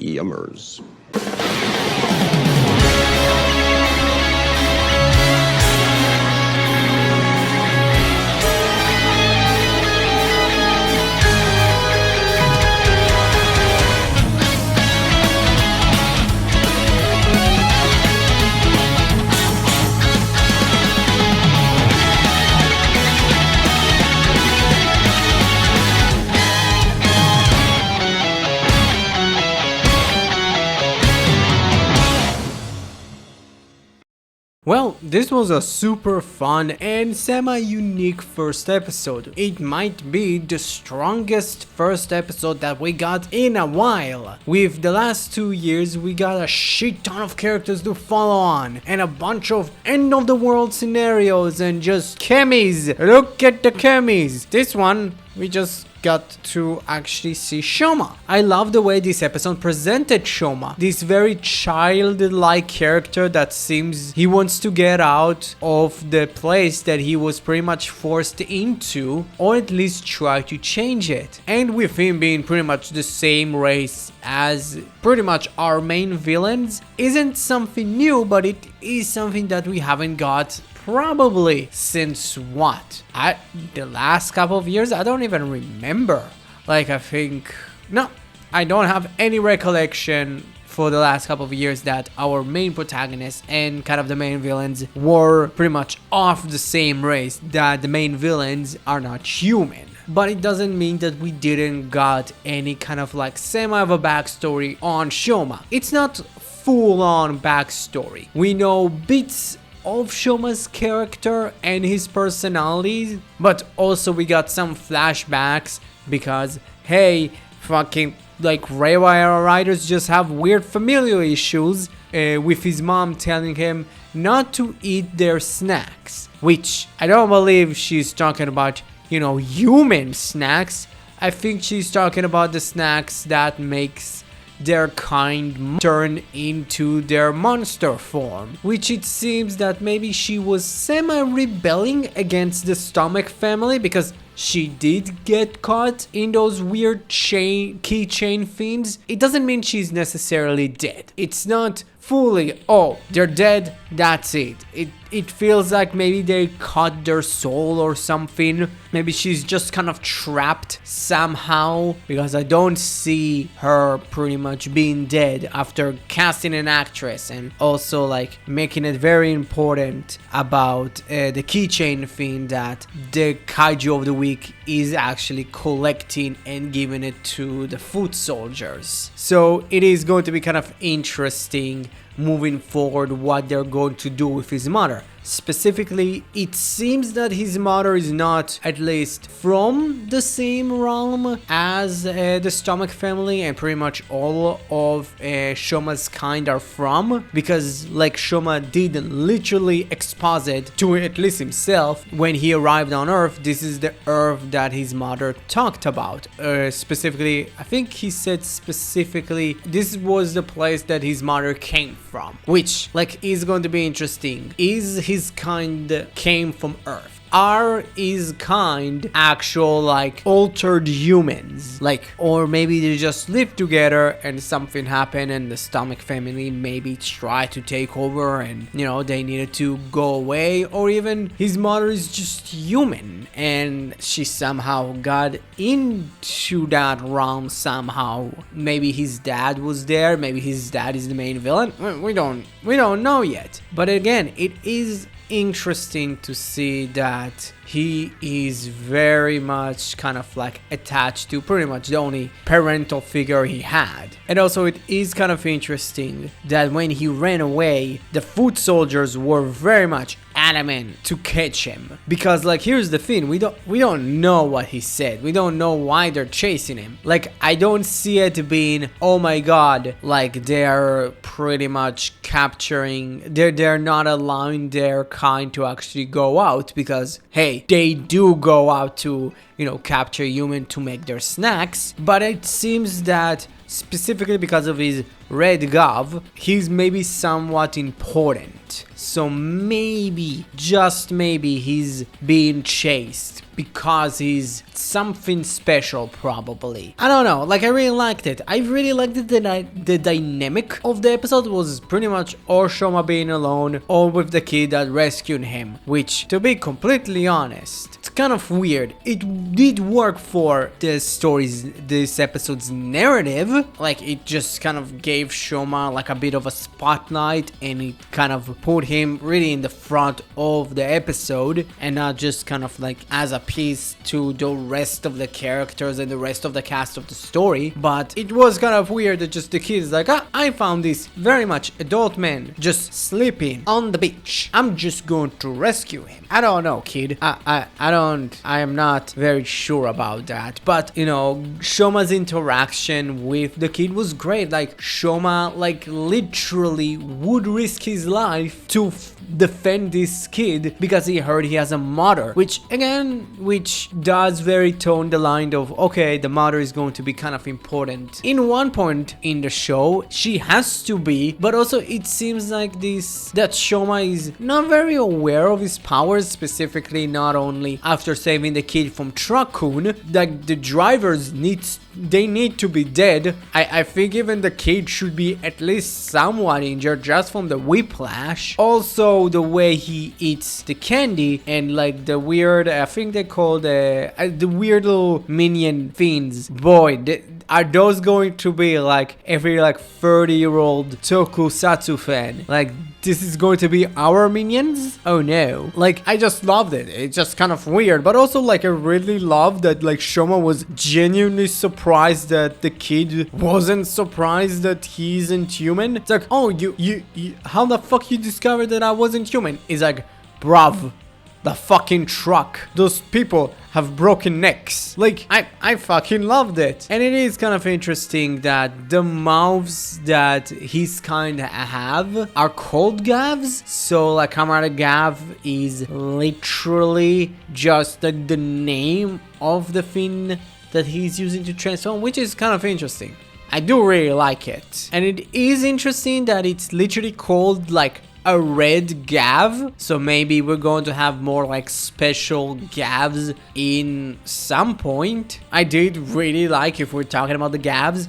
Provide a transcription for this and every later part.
Yummers. Well, this was a super fun and semi-unique first episode. It might be the strongest first episode that we got in a while. With the last 2 years, we got a shit ton of characters to follow on, and a bunch of end of the world scenarios and just chemis. Look at the chemis. This one, we just got to actually see Shoma. I love the way this episode presented Shoma. This very childlike character that seems he wants to get out of the place that he was pretty much forced into, or at least try to change it. And with him being pretty much the same race as pretty much our main villains, isn't something new, but it is something that we haven't got probably since what? The last couple of years? I don't even remember. Like, I think... No, I don't have any recollection for the last couple of years that our main protagonists and kind of the main villains were pretty much of the same race, that the main villains are not human. But it doesn't mean that we didn't got any kind of like semi of a backstory on Shoma. It's not full-on backstory. We know bits of Shoma's character and his personality, but also we got some flashbacks because, hey, fucking like railway riders just have weird familial issues with his mom telling him not to eat their snacks, which I don't believe she's talking about, you know, human snacks. I think she's talking about the snacks that makes their kind turn into their monster form, which it seems that maybe she was semi-rebelling against the Stomach family because she did get caught in those weird keychain fiends. It doesn't mean she's necessarily dead. It's not fully, oh, they're dead, that's it. It feels like maybe they cut their soul or something. Maybe she's just kind of trapped somehow, because I don't see her pretty much being dead after casting an actress and also like making it very important about the keychain thing that the kaiju of the week is actually collecting and giving it to the foot soldiers. So it is going to be kind of interesting moving forward what they're going to do with his mother. Specifically, it seems that his mother is not, at least from the same realm as the Stomach family, and pretty much all of Shoma's kind are from, because like Shoma did literally exposit to at least himself when he arrived on Earth, this is the Earth that his mother talked about. Specifically, I think he said specifically this was the place that his mother came from, which like is going to be interesting. Is his kind came from Earth? Are his kind actual like altered humans? Like, or maybe they just live together and something happened and the Stomach family maybe tried to take over and, you know, they needed to go away, or even his mother is just human and she somehow got into that realm somehow. Maybe his dad was there, maybe his dad is the main villain. We don't know yet. But again, it is interesting to see that he is very much kind of like attached to pretty much the only parental figure he had. And also it is kind of interesting that when he ran away, the foot soldiers were very much adamant to catch him, because like here's the thing, we don't know what he said, we don't know why they're chasing him. Like, I don't see it being, oh my god, like they're pretty much capturing, they're not allowing their kind to actually go out, because hey, they do go out to, you know, capture human to make their snacks. But it seems that specifically because of his red Gavv, he's maybe somewhat important. So maybe, just maybe, he's being chased because he's something special, probably. I don't know, like I really liked it. I really liked it that the dynamic of the episode was pretty much or Shoma being alone or with the kid that rescued him, which, to be completely honest, it's kind of weird. It did work for this episode's narrative. Like, it just kind of gave Shoma like a bit of a spotlight, and it kind of put him really in the front of the episode and not just kind of like as a piece to the rest of the characters and the rest of the cast of the story. But it was kind of weird that just the kid is like, I found this very much adult man just sleeping on the beach. I'm just going to rescue him. I don't know, kid. I am not very sure about that. But, you know, Shoma's interaction with the kid was great. Like, Shoma, like, literally would risk his life to defend this kid because he heard he has a mother, which does very tone the line of, okay, the mother is going to be kind of important. In one point in the show, she has to be, but also it seems like that Shoma is not very aware of his powers, specifically not only after saving the kid from Truck-kun, like the drivers need to be dead. I think even the kid should be at least somewhat injured just from the whiplash. Also, the way he eats the candy and like the weird, I think they call the weird little minion fiends. Boy, are those going to be like every like 30-year-old tokusatsu fan? Like, this is going to be our minions? Oh no. Like, I just loved it. It's just kind of weird. But also, like, I really loved that, like, Shoma was genuinely surprised that the kid wasn't surprised that he isn't human. It's like, oh, you how the fuck you discovered that I wasn't human? It's like, bruv, the fucking truck. Those people have broken necks. Like, I fucking loved it. And it is kind of interesting that the mouths that his kind have are called Gavs. So, like, Comrade Gavv is literally just like the name of the thing that he's using to transform, which is kind of interesting. I do really like it. And it is interesting that it's literally called, like, a red Gavv, so maybe we're going to have more like special Gavs in some point. I did really like, if we're talking about the Gavs,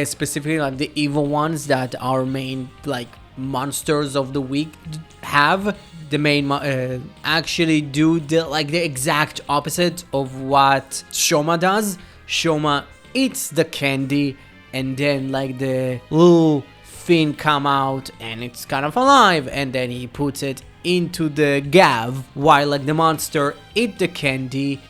specifically like the evil ones that our main like monsters of the week have. The main actually do the exact opposite of what Shoma does. Shoma eats the candy and then like the little thing come out and it's kind of alive, and then he puts it into the Gavv, while like the monster eat the candy.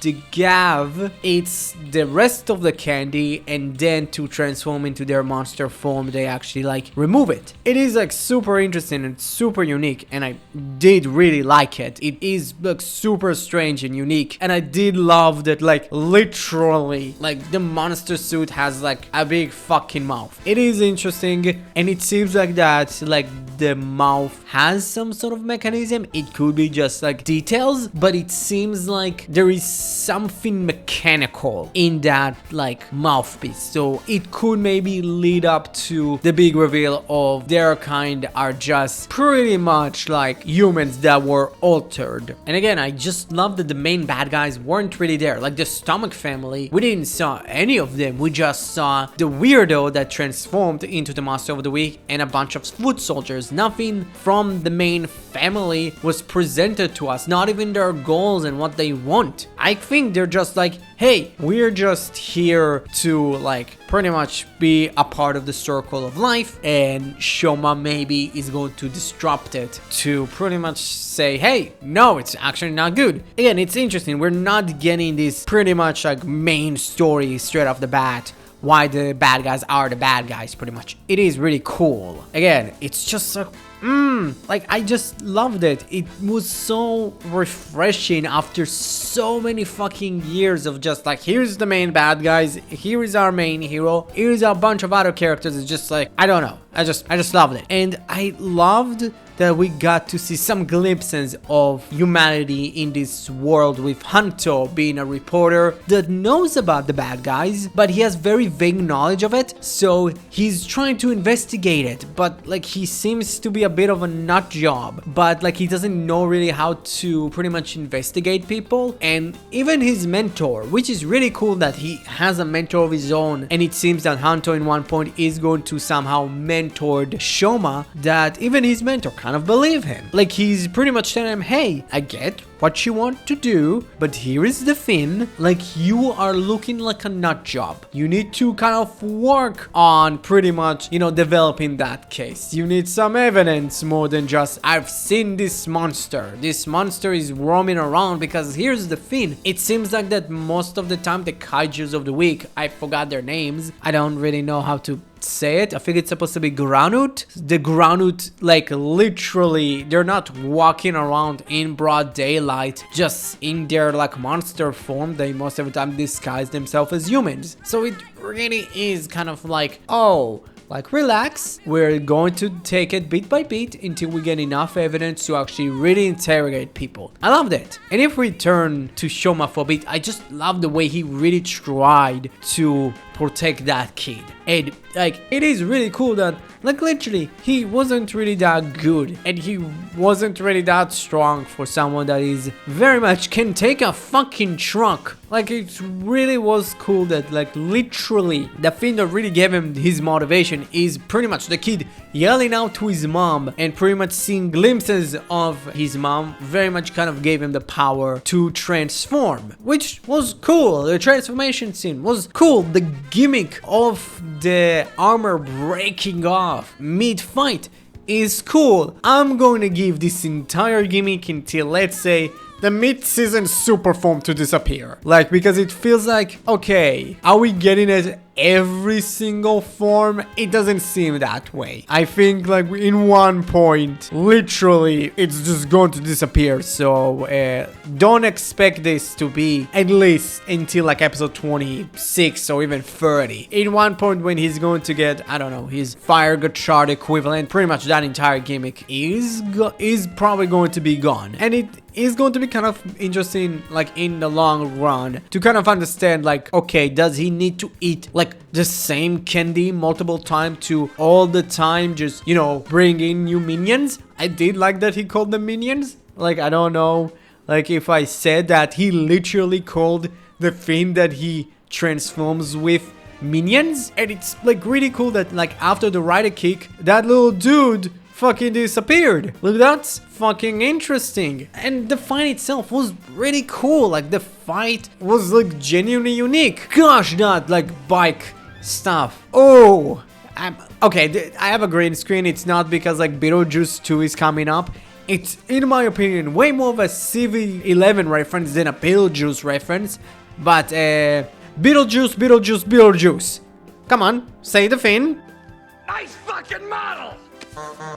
The Gavv eats the rest of the candy, and then to transform into their monster form, they actually like remove it. It is like super interesting and super unique, and I did really like it. It is like super strange and unique, and I did love that like literally like the monster suit has like a big fucking mouth. It is interesting, and it seems like that like the mouth has some sort of mechanism. It could be just like details, but it seems like there is something mechanical in that like mouthpiece, so it could maybe lead up to the big reveal of their kind are just pretty much like humans that were altered. And again, I just love that the main bad guys weren't really there. Like the Stomach family, we didn't saw any of them. We just saw the weirdo that transformed into the monster of the week and a bunch of foot soldiers. Nothing from the main family was presented to us, not even their goals and what they want. I think they're just like, hey, we're just here to like pretty much be a part of the circle of life, and Shoma maybe is going to disrupt it to pretty much say, hey, no, it's actually not good. Again, it's interesting. We're not getting this pretty much like main story straight off the bat, why the bad guys are the bad guys, pretty much. It is really cool. Again, it's just like I just loved it. It was so refreshing after so many fucking years of just like, here's the main bad guys, here is our main hero, here's a bunch of other characters. It's just like, I don't know, I just loved it. And I loved that we got to see some glimpses of humanity in this world, with Hanto being a reporter that knows about the bad guys, but he has very vague knowledge of it, so he's trying to investigate it, but like he seems to be a bit of a nut job, but like he doesn't know really how to pretty much investigate people. And even his mentor, which is really cool that he has a mentor of his own, and it seems that Hanto in one point is going to somehow mentor Shoma, that even his mentor kind of believe him. Like he's pretty much telling him, hey, I get what you want to do, but here is the thing, like you are looking like a nut job. You need to kind of work on pretty much, you know, developing that case. You need some evidence more than just, I've seen this monster. This monster is roaming around, because here's the thing. It seems like that most of the time the kaijus of the week, I forgot their names. I don't really know how to say it. I think it's supposed to be Granut. The Granut, like literally, they're not walking around in broad daylight just in their like monster form. They most of the time disguise themselves as humans. So it really is kind of like, oh, like relax, we're going to take it bit by bit until we get enough evidence to actually really interrogate people. I loved it. And if we turn to Shoma for a bit, I just love the way he really tried to protect that kid. And like it is really cool that like literally he wasn't really that good, and he wasn't really that strong for someone that is very much can take a fucking truck. Like it really was cool that like literally the thing that really gave him his motivation is pretty much the kid yelling out to his mom, and pretty much seeing glimpses of his mom very much kind of gave him the power to transform, which was cool. The transformation scene was cool. The gimmick of the armor breaking off mid-fight is cool. I'm going to give this entire gimmick until, let's say, the mid-season super form to disappear. Like, because it feels like, okay, are we getting it every single form? It doesn't seem that way. I think like in one point, literally, it's just going to disappear. So don't expect this to be at least until like episode 26 or even 30. In one point when he's going to get, I don't know, his fire Gachard equivalent, pretty much that entire gimmick is probably going to be gone. And it is going to be kind of interesting, like in the long run, to kind of understand like, okay, does he need to eat like the same candy multiple times to all the time just, you know, bring in new minions? I did like that he called them minions. Like, I don't know, like if I said that he literally called the thing that he transforms with minions. And it's like really cool that like after the rider kick, that little dude fucking disappeared. Look, that's fucking interesting. And the fight itself was really cool. Like the fight was like genuinely unique. Gosh, that like bike stuff. Oh, okay, I have a green screen. It's not because like Beetlejuice 2 is coming up. It's, in my opinion, way more of a CV11 reference than a Beetlejuice reference. But Beetlejuice. Come on, say the thing. Nice fucking model!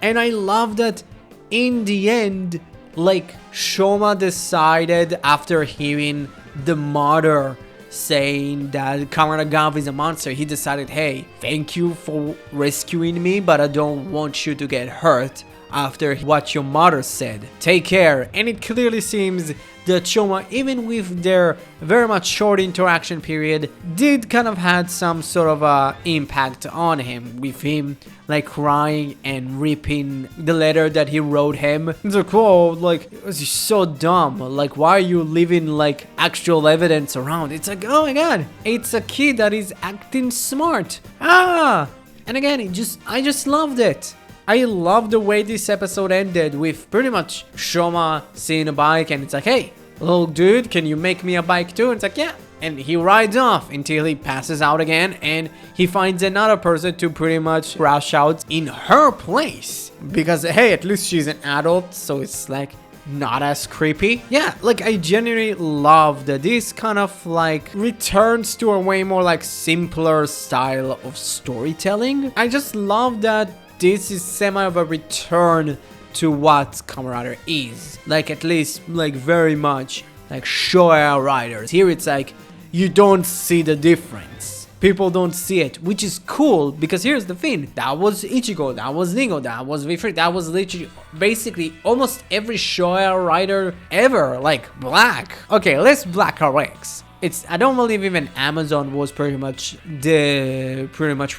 And I love that in the end, like Shoma decided after hearing the mother saying that Gavv is a monster, he decided, hey, thank you for rescuing me, but I don't want you to get hurt after what your mother said. Take care. And it clearly seems that Shoma, even with their very much short interaction period, did kind of had some sort of impact on him, with him like crying and ripping the letter that he wrote him. It's like, whoa, like, it was so dumb. Like, why are you leaving like actual evidence around? It's like, oh my god, it's a kid that is acting smart. And again, I just loved it. I love the way this episode ended with pretty much Shoma seeing a bike, and it's like, hey, little dude, can you make me a bike too? And it's like, yeah. And he rides off until he passes out again, and he finds another person to pretty much crash out in her place. Because, hey, at least she's an adult, so it's like not as creepy. Yeah, like I genuinely love that this kind of like returns to a way more like simpler style of storytelling. I just love that this is semi of a return to what Kamen Rider is. Like, at least like very much like Showa Riders. Here it's like you don't see the difference. people don't see it, which is cool, because here's the thing, that was Ichigo, that was Ningo, that was V3, that was literally basically almost every shonen writer ever, like Black. Okay, let's Black RX. I don't believe even Amazon was pretty much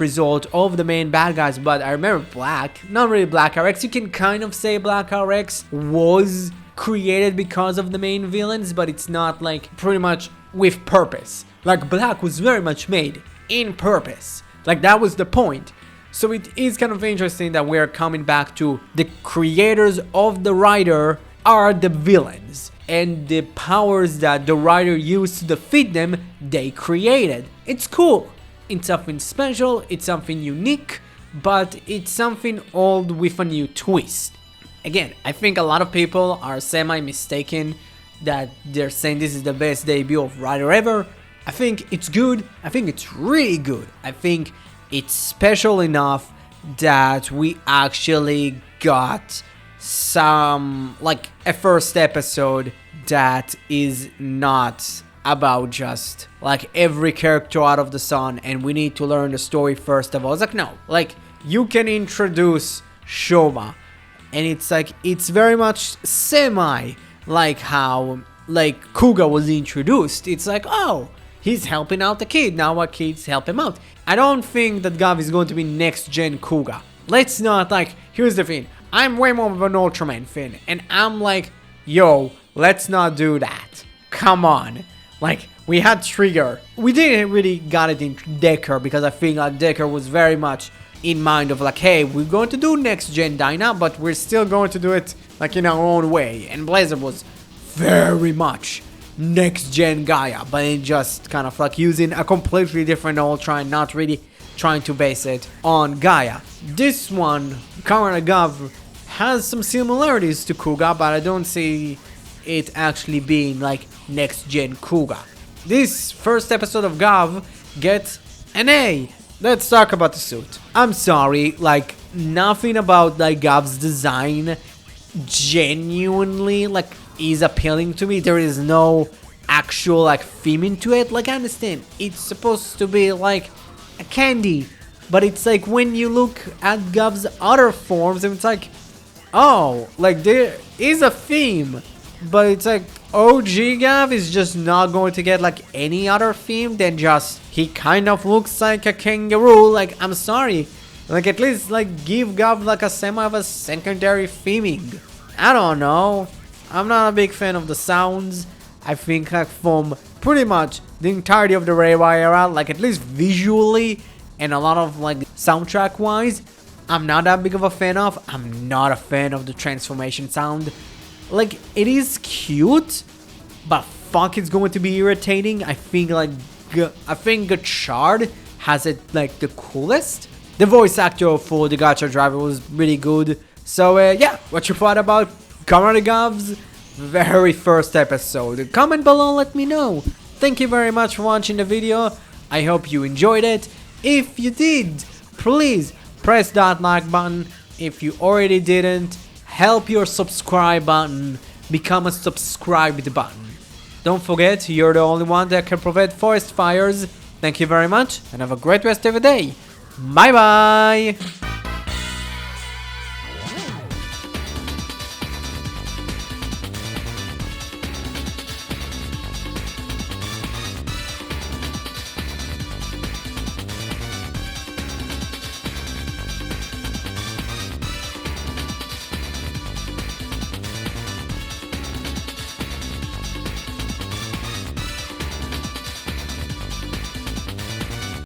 result of the main bad guys, but I remember Black, not really Black RX, you can kind of say Black RX was created because of the main villains, but it's not like pretty much with purpose. Like Black was very much made in purpose, like that was the point. So it is kind of interesting that we're coming back to the creators of the writer are the villains, and the powers that the writer used to defeat them, they created. It's cool. It's something special, it's something unique, but it's something old with a new twist. Again, I think a lot of people are semi-mistaken that they're saying this is the best debut of writer ever. I think it's good. I think it's really good. I think it's special enough that we actually got some, like, a first episode that is not about just like every character out of the sun and we need to learn the story first of all. It's like, no, like you can introduce Shoma and it's like, it's very much semi like how like Kuga was introduced. It's like, oh, he's helping out the kid, now our kids help him out. I don't think that Gavv is going to be next gen Kuga. Let's not, like, here's the thing, I'm way more of an Ultraman fan and I'm like, yo, let's not do that. Come on. Like, we had Trigger. We didn't really got it in Decker because I think like Decker was very much in mind of like, hey, we're going to do next gen Dyna, but we're still going to do it like in our own way. And Blazer was very much next gen Gaia, but it just kind of like using a completely different Ultra and not really trying to base it on Gaia. This one, Kamen Gavv, has some similarities to Kuga, but I don't see it actually being like next gen Kuga. This first episode of Gavv gets an A. Let's talk about the suit. I'm sorry, like nothing about like Gavv's design genuinely like is appealing to me. There is no actual like theme into it. Like I understand it's supposed to be like a candy, but it's like when you look at Gavv's other forms and it's like, oh, like there is a theme, but it's like OG Gavv is just not going to get like any other theme than just he kind of looks like a kangaroo. Like I'm sorry, like at least like give Gavv like a semi of a secondary theming. I don't know, I'm not a big fan of the sounds. I think like from pretty much the entirety of the Reiwa era, like at least visually and a lot of like soundtrack wise, I'm not that big of a fan of. I'm not a fan of the transformation sound. Like it is cute, but fuck, it's going to be irritating. I think Gachard has it like the coolest. The voice actor for the Gacha driver was really good. So yeah, what you thought about Kamen Gavv's very first episode? Comment below, let me know. Thank you very much for watching the video. I hope you enjoyed it. If you did, please press that like button. If you already didn't, help your subscribe button become a subscribed button. Don't forget, you're the only one that can prevent forest fires. Thank you very much and have a great rest of the day. Bye bye.